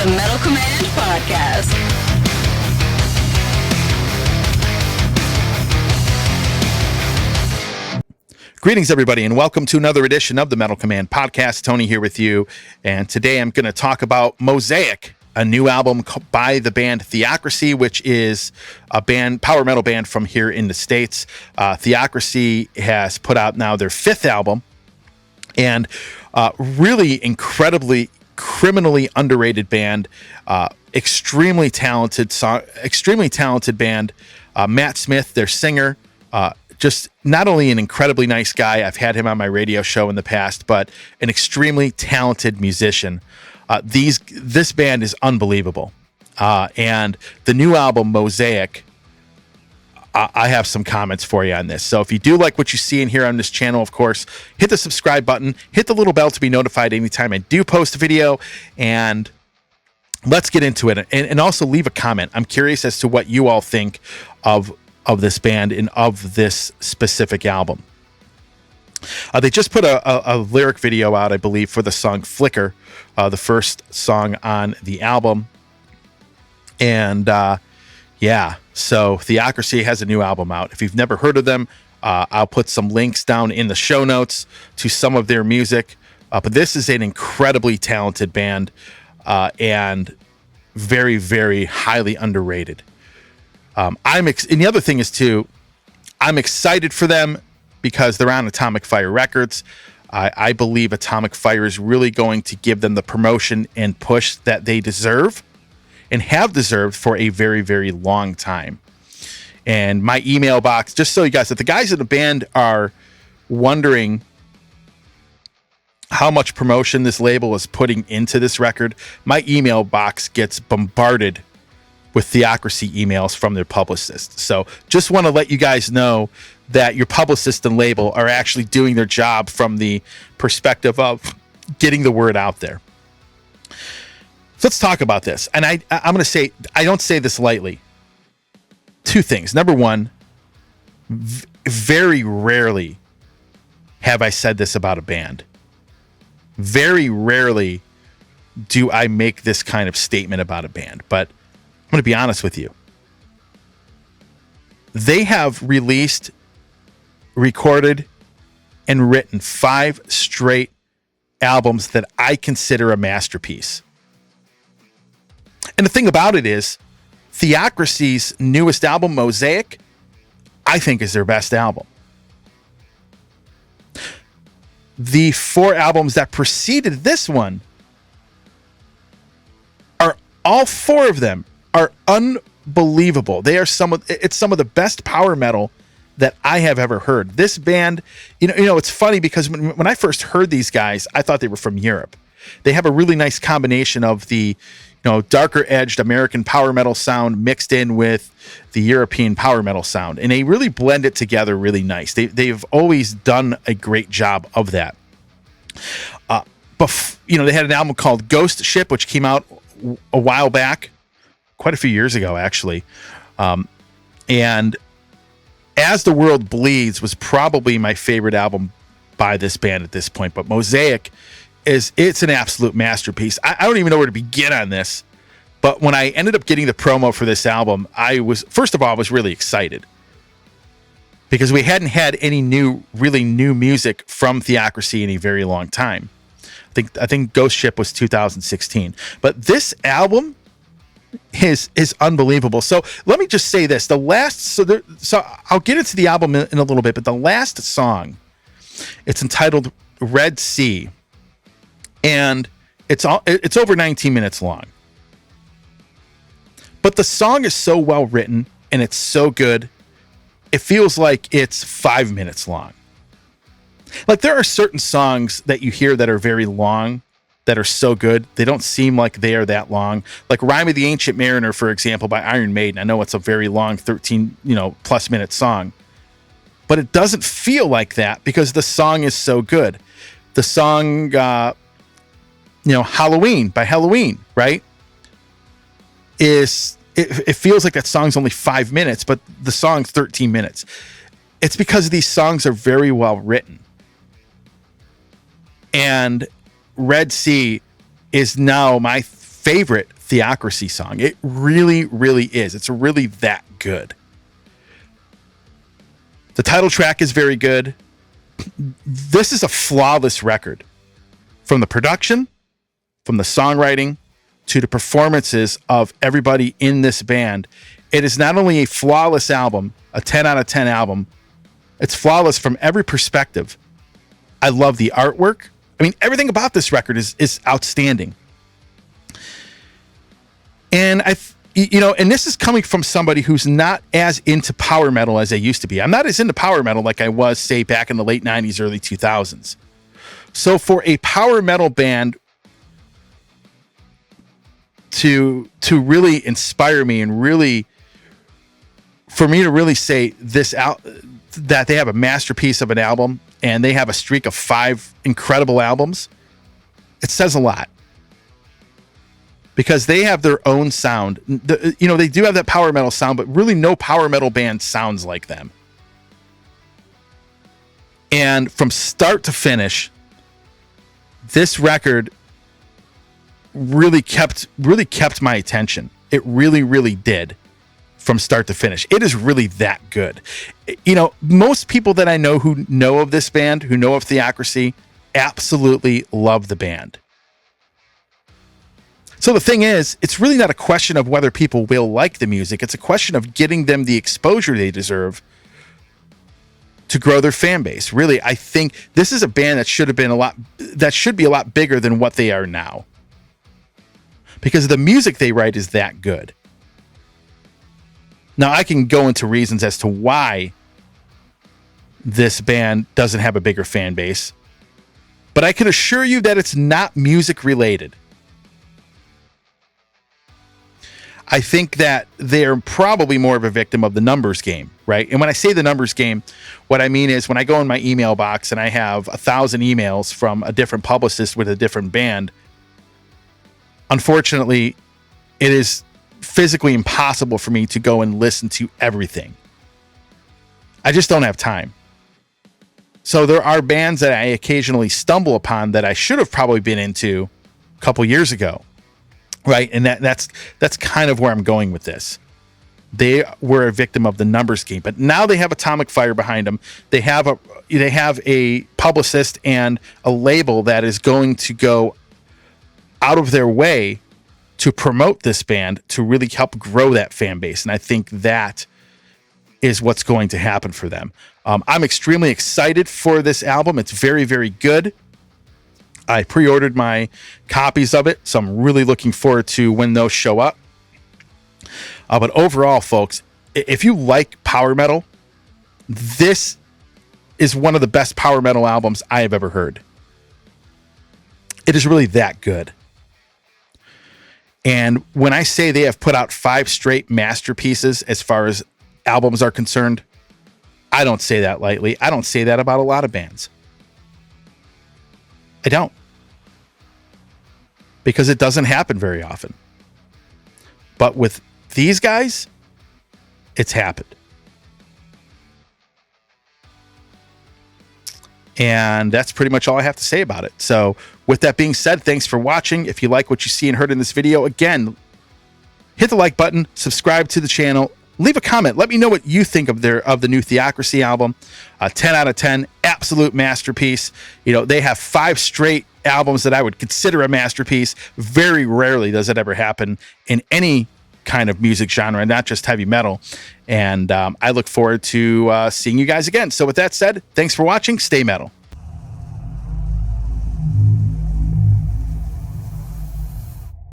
the Metal Command Podcast. Greetings, everybody, and welcome to another edition of the Metal Command Podcast. Tony here with you, and today I'm going to talk about Mosaic, a new album by the band Theocracy, which is a power metal band from here in the States. Theocracy has put out now their fifth album, and really incredibly, criminally underrated band, extremely talented band. Matt Smith, their singer, just not only an incredibly nice guy, I've had him on my radio show in the past, but an extremely talented musician. This band is unbelievable. And the new album, Mosaic, I have some comments for you on this. So if you do like what you see and hear on this channel, of course, hit the subscribe button, hit the little bell to be notified anytime I do post a video, and let's get into it. And also leave a comment. I'm curious as to what you all think of this band and of this specific album. They just put a lyric video out, I believe, for the song Flicker, the first song on the album. And so Theocracy has a new album out. If you've never heard of them, I'll put some links down in the show notes to some of their music. But this is an incredibly talented band and very, very highly underrated. And the other thing is too, I'm excited for them because they're on Atomic Fire Records. I believe Atomic Fire is really going to give them the promotion and push that they deserve and have deserved for a very, very long time. And my email box, just so you guys, if the guys in the band are wondering how much promotion this label is putting into this record, my email box gets bombarded with Theocracy emails from their publicists. So just want to let you guys know that your publicist and label are actually doing their job from the perspective of getting the word out there. So let's talk about this. And I'm going to say, I don't say this lightly. Two things. Number one, very rarely have I said this about a band. Very rarely do I make this kind of statement about a band, but I'm going to be honest with you. They have released, recorded, and written 5 straight albums that I consider a masterpiece. And the thing about it is, Theocracy's newest album, Mosaic, I think is their best album. The 4 albums that preceded this one are all 4 of them are unbelievable. It's some of the best power metal that I have ever heard. This band, you know, it's funny because when I first heard these guys, I thought they were from Europe. They have a really nice combination of the, darker edged American power metal sound mixed in with the European power metal sound, and they really blend it together really nice. They've always done a great job of that. They had an album called Ghost Ship, which came out a while back. Quite a few years ago, actually. And As the World Bleeds was probably my favorite album by this band at this point. But Mosaic it's an absolute masterpiece. I don't even know where to begin on this. But when I ended up getting the promo for this album, I was really excited. Because we hadn't had any really new music from Theocracy in a very long time. I think Ghost Ship was 2016. But this album is unbelievable. So let me just say this: so I'll get into the album in a little bit, but the last song, it's entitled Red Sea, and it's over 19 minutes long. But the song is so well written and it's so good, it feels like it's 5 minutes long. Like there are certain songs that you hear that are very long, that are so good, they don't seem like they are that long. Like Rime of the Ancient Mariner, for example, by Iron Maiden. I know it's a very long 13, plus minute song, but it doesn't feel like that because the song is so good. The song, Halloween by Halloween, right? It feels like that song's only 5 minutes, but the song's 13 minutes. It's because these songs are very well written. And Red Sea is now my favorite Theocracy song. It really, really is. It's really that good. The title track is very good. This is a flawless record. From the production, from the songwriting, to the performances of everybody in this band. It is not only a flawless album, a 10 out of 10 album, it's flawless from every perspective. I love the artwork. I mean, everything about this record is outstanding. And and this is coming from somebody who's not as into power metal as I used to be. I'm not as into power metal like I was, say, back in the late 90s, early 2000s. So for a power metal band to really inspire me and really, for me to really say that they have a masterpiece of an album and they have a streak of 5 incredible albums, it says a lot. Because they have their own sound. They do have that power metal sound, but really no power metal band sounds like them. And from start to finish, this record really kept my attention. It really, really did from start to finish. It is really that good. Most people that I know who know of this band, who know of Theocracy, absolutely love the band. So the thing is, it's really not a question of whether people will like the music. It's a question of getting them the exposure they deserve to grow their fan base. Really, I think this is a band that should be a lot bigger than what they are now. Because the music they write is that good. Now, I can go into reasons as to why this band doesn't have a bigger fan base, but I can assure you that it's not music related. I think that they're probably more of a victim of the numbers game, right? And when I say the numbers game, what I mean is when I go in my email box and I have 1,000 emails from a different publicist with a different band, unfortunately, it is physically impossible for me to go and listen to everything. I just don't have time. So there are bands that I occasionally stumble upon that I should have probably been into a couple years ago. Right, and that's kind of where I'm going with this. They were a victim of the numbers game, but now they have Atomic Fire behind them. They have a publicist and a label that is going to go out of their way to promote this band to really help grow that fan base, and I think that is what's going to happen for them. I'm extremely excited for this album. It's very, very good. I pre-ordered my copies of it, so I'm really looking forward to when those show up. But overall, folks, if you like power metal, this is one of the best power metal albums I have ever heard. It is really that good. And when I say they have put out 5 straight masterpieces as far as albums are concerned, I don't say that lightly. I don't say that about a lot of bands. I don't. Because it doesn't happen very often. But with these guys, it's happened. And that's pretty much all I have to say about it. So with that being said, thanks for watching. If you like what you see and heard in this video, again, hit the like button, subscribe to the channel, leave a comment. Let me know what you think of the new Theocracy album. 10 out of 10, absolute masterpiece. They have 5 straight albums that I would consider a masterpiece. Very rarely does it ever happen in any kind of music genre, not just heavy metal. And I look forward to seeing you guys again. So with that said, thanks for watching. Stay metal.